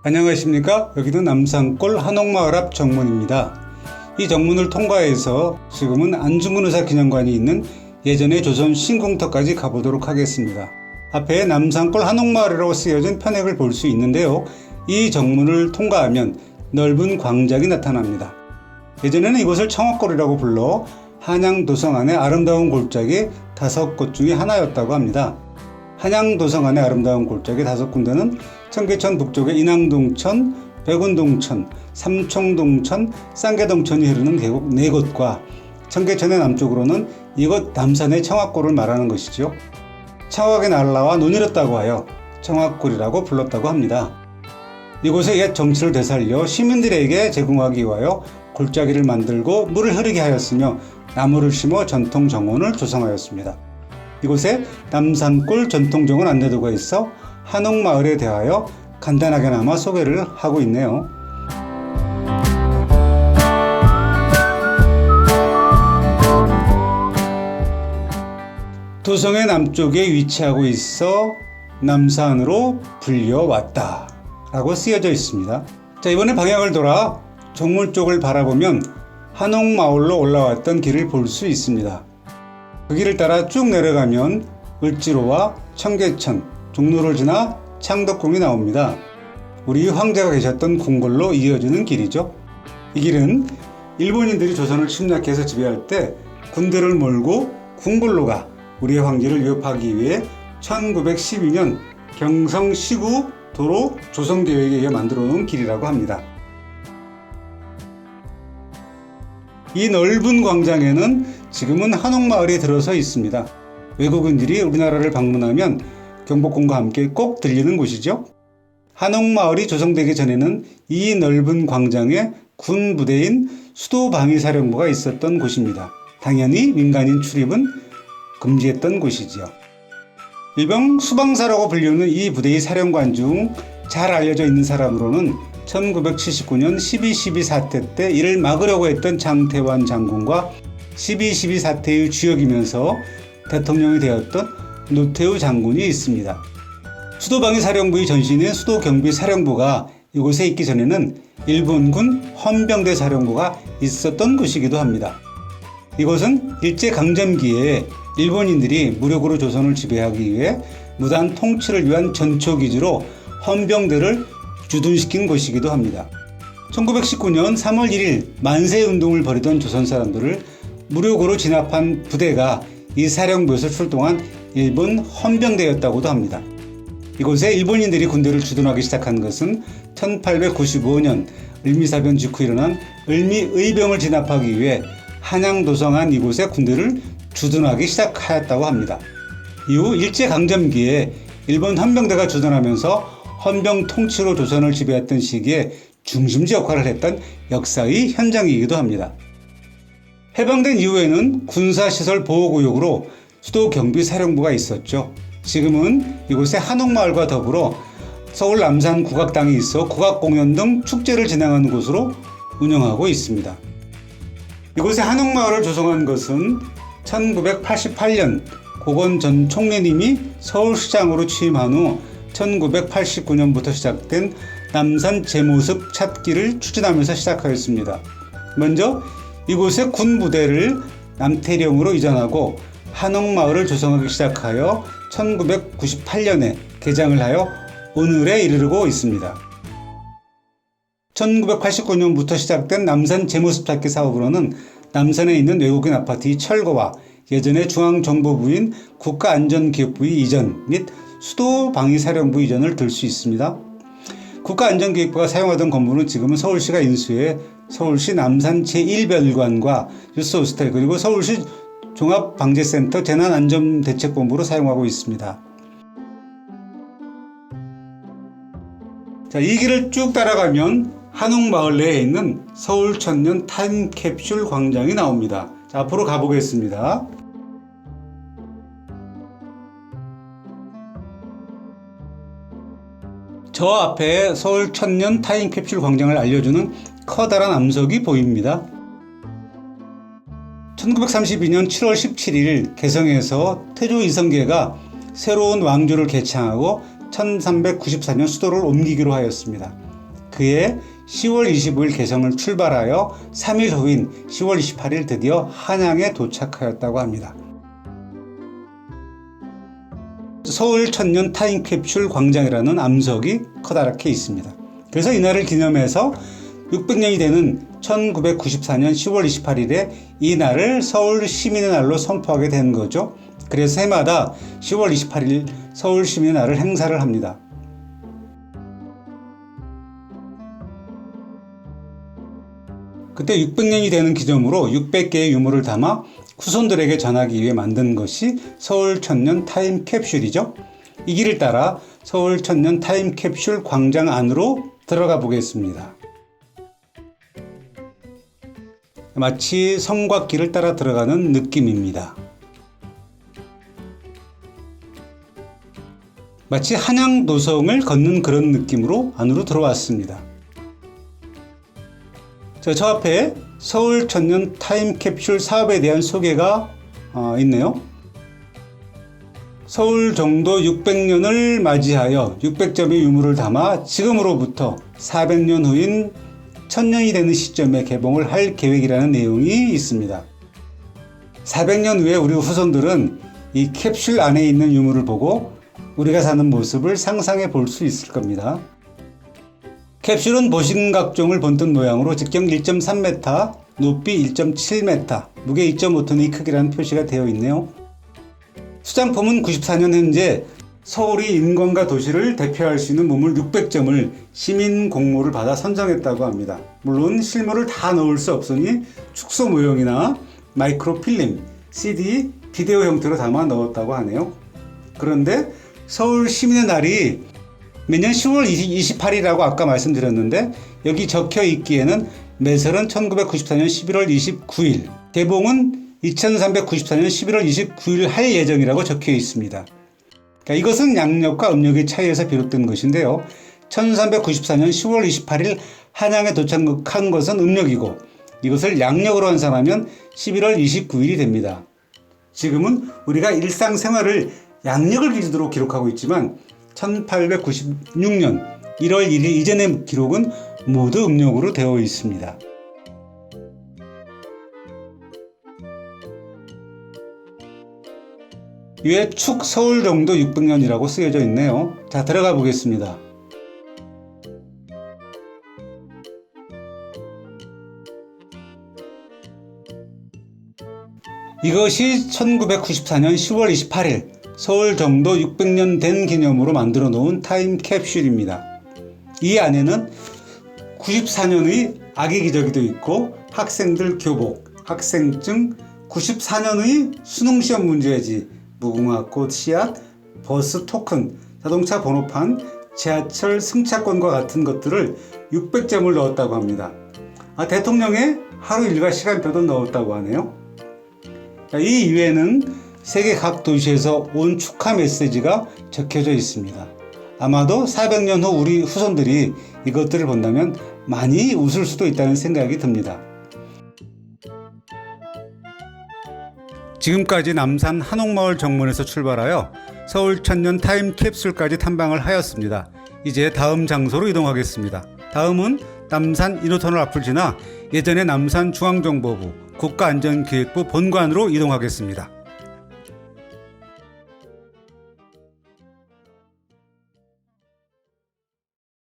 안녕하십니까. 여기는 남산골 한옥마을 앞 정문입니다. 이 정문을 통과해서 지금은 안중근 의사 기념관이 있는 예전의 조선 신궁터까지 가보도록 하겠습니다. 앞에 남산골 한옥마을이라고 쓰여진 편액을 볼 수 있는데요. 이 정문을 통과하면 넓은 광장이 나타납니다. 예전에는 이곳을 청학골이라고 불러 한양도성 안의 아름다운 골짜기 5곳 중에 하나였다고 합니다. 한양도성 안의 아름다운 골짜기 5군데는 청계천 북쪽의 인왕동천, 백운동천, 삼청동천, 쌍계동천이 흐르는 계곡 4곳과 청계천의 남쪽으로는 이곳 남산의 청학골을 말하는 것이죠. 청학의 날라와 논이었다고 하여 청학골이라고 불렀다고 합니다. 이곳의 옛 정치를 되살려 시민들에게 제공하기 위하여 골짜기를 만들고 물을 흐르게 하였으며 나무를 심어 전통 정원을 조성하였습니다. 이곳에 남산골 전통정원 안내도가 있어 한옥마을에 대하여 간단하게나마 소개를 하고 있네요. 도성의 남쪽에 위치하고 있어 남산으로 불려왔다 라고 쓰여져 있습니다. 자, 이번에 방향을 돌아 정문 쪽을 바라보면 한옥마을로 올라왔던 길을 볼 수 있습니다. 그 길을 따라 쭉 내려가면 을지로와 청계천, 종로를 지나 창덕궁이 나옵니다. 우리 황제가 계셨던 궁궐로 이어지는 길이죠. 이 길은 일본인들이 조선을 침략해서 지배할 때 군대를 몰고 궁궐로가 우리의 황제를 위협하기 위해 1912년 경성시구 도로 조성계획에 의해 만들어 놓은 길이라고 합니다. 이 넓은 광장에는 지금은 한옥마을이 들어서 있습니다. 외국인들이 우리나라를 방문하면 경복궁과 함께 꼭 들리는 곳이죠. 한옥마을이 조성되기 전에는 이 넓은 광장에 군 부대인 수도방위사령부가 있었던 곳입니다. 당연히 민간인 출입은 금지했던 곳이지요. 일명 수방사라고 불리는 이 부대의 사령관 중 잘 알려져 있는 사람으로는 1979년 12.12 사태 때 이를 막으려고 했던 장태환 장군과 12.12 사태의 주역이면서 대통령이 되었던 노태우 장군이 있습니다. 수도방위사령부의 전신인 수도경비사령부가 이곳에 있기 전에는 일본군 헌병대 사령부가 있었던 곳이기도 합니다. 이곳은 일제강점기에 일본인들이 무력으로 조선을 지배하기 위해 무단 통치를 위한 전초기지로 헌병대를 주둔시킨 곳이기도 합니다. 1919년 3월 1일 만세운동을 벌이던 조선 사람들을 무력으로 진압한 부대가 이 사령부에서 출동한 일본 헌병대였다고도 합니다. 이곳에 일본인들이 군대를 주둔하기 시작한 것은 1895년 을미사변 직후 일어난 을미의병을 진압하기 위해 한양도성 안 이곳에 군대를 주둔하기 시작하였다고 합니다. 이후 일제강점기에 일본 헌병대가 주둔하면서 헌병 통치로 조선을 지배했던 시기에 중심지 역할을 했던 역사의 현장이기도 합니다. 해방된 이후에는 군사시설 보호구역으로 수도경비사령부가 있었죠. 지금은 이곳에 한옥마을과 더불어 서울 남산 국악당이 있어 국악공연 등 축제를 진행하는 곳으로 운영하고 있습니다. 이곳에 한옥마을을 조성한 것은 1988년 고건 전 총리님이 서울시장으로 취임한 후 1989년부터 시작된 남산 제모습 찾기를 추진하면서 시작하였습니다. 먼저 이곳에 군부대를 남태령으로 이전하고 한옥마을을 조성하기 시작하여 1998년에 개장을 하여 오늘에 이르고 있습니다. 1989년부터 시작된 남산 제모습 찾기 사업으로는 남산에 있는 외국인 아파트의 철거와 예전의 중앙정보부인 국가안전기획부의 이전 및 수도방위사령부 이전을 들 수 있습니다. 국가안전기획부가 사용하던 건물은 지금은 서울시가 인수해 서울시 남산 제1별관과 뉴스호스텔 그리고 서울시 종합방재센터 재난안전대책본부로 사용하고 있습니다. 자, 이 길을 쭉 따라가면 한옥마을 내에 있는 서울천년 타임캡슐 광장이 나옵니다. 자, 앞으로 가보겠습니다. 저 앞에 서울 천년 타임캡슐 광장을 알려주는 커다란 암석이 보입니다. 1932년 7월 17일 개성에서 태조 이성계가 새로운 왕조를 개창하고 1394년 수도를 옮기기로 하였습니다. 그해 10월 25일 개성을 출발하여 3일 후인 10월 28일 드디어 한양에 도착하였다고 합니다. 서울 천년 타임캡슐 광장이라는 암석이 커다랗게 있습니다. 그래서 이날을 기념해서 600년이 되는 1994년 10월 28일에 이 날을 서울 시민의 날로 선포하게 된 거죠. 그래서 해마다 10월 28일 서울 시민의 날을 행사를 합니다. 그때 600년이 되는 기념으로 600개의 유물을 담아 후손들에게 전하기 위해 만든 것이 서울 천년 타임캡슐이죠. 이 길을 따라 서울 천년 타임캡슐 광장 안으로 들어가 보겠습니다. 마치 성곽길을 따라 들어가는 느낌입니다. 마치 한양 노성을 걷는 그런 느낌으로 안으로 들어왔습니다. 저 앞에 서울 천년 타임캡슐 사업에 대한 소개가 있네요. 서울 정도 600년을 맞이하여 600점의 유물을 담아 지금으로부터 400년 후인 1000년이 되는 시점에 개봉을 할 계획이라는 내용이 있습니다. 400년 후에 우리 후손들은 이 캡슐 안에 있는 유물을 보고 우리가 사는 모습을 상상해 볼 수 있을 겁니다. 캡슐은 보신각종을 본뜬 모양으로 직경 1.3m, 높이 1.7m, 무게 2.5톤의 크기라는 표시가 되어 있네요. 수장품은 94년 현재 서울이 인건과 도시를 대표할 수 있는 문물 600점을 시민 공모를 받아 선정했다고 합니다. 물론 실물을 다 넣을 수 없으니 축소 모형이나 마이크로필름, CD, 비디오 형태로 담아 넣었다고 하네요. 그런데 서울 시민의 날이 매년 10월 28일이라고 아까 말씀드렸는데 여기 적혀 있기에는 매설은 1994년 11월 29일, 개봉은 2394년 11월 29일 할 예정이라고 적혀 있습니다. 이것은 양력과 음력의 차이에서 비롯된 것인데요. 1394년 10월 28일 한양에 도착한 것은 음력이고 이것을 양력으로 환산하면 11월 29일이 됩니다. 지금은 우리가 일상생활을 양력을 기준으로 기록하고 있지만 1896년 1월 1일 이전의 기록은 모두 음력으로 되어 있습니다. 위에 축 서울 정도 600년이라고 쓰여져 있네요. 자, 들어가 보겠습니다. 이것이 1994년 10월 28일 서울 정도 600년 된 기념으로 만들어 놓은 타임캡슐입니다. 이 안에는 94년의 아기 기저귀도 있고 학생들 교복, 학생증, 94년의 수능시험 문제지, 무궁화꽃 씨앗, 버스 토큰, 자동차 번호판, 지하철 승차권과 같은 것들을 600점을 넣었다고 합니다. 대통령의 하루 일과 시간표도 넣었다고 하네요. 이 이외에는 세계 각 도시에서 온 축하 메시지가 적혀져 있습니다. 아마도 400년 후 우리 후손들이 이것들을 본다면 많이 웃을 수도 있다는 생각이 듭니다. 지금까지 남산 한옥마을 정문에서 출발하여 서울 천년 타임캡슐까지 탐방을 하였습니다. 이제 다음 장소로 이동하겠습니다. 다음은 남산 인호터널 앞을 지나 예전의 남산 중앙정보부 국가안전기획부 본관으로 이동하겠습니다.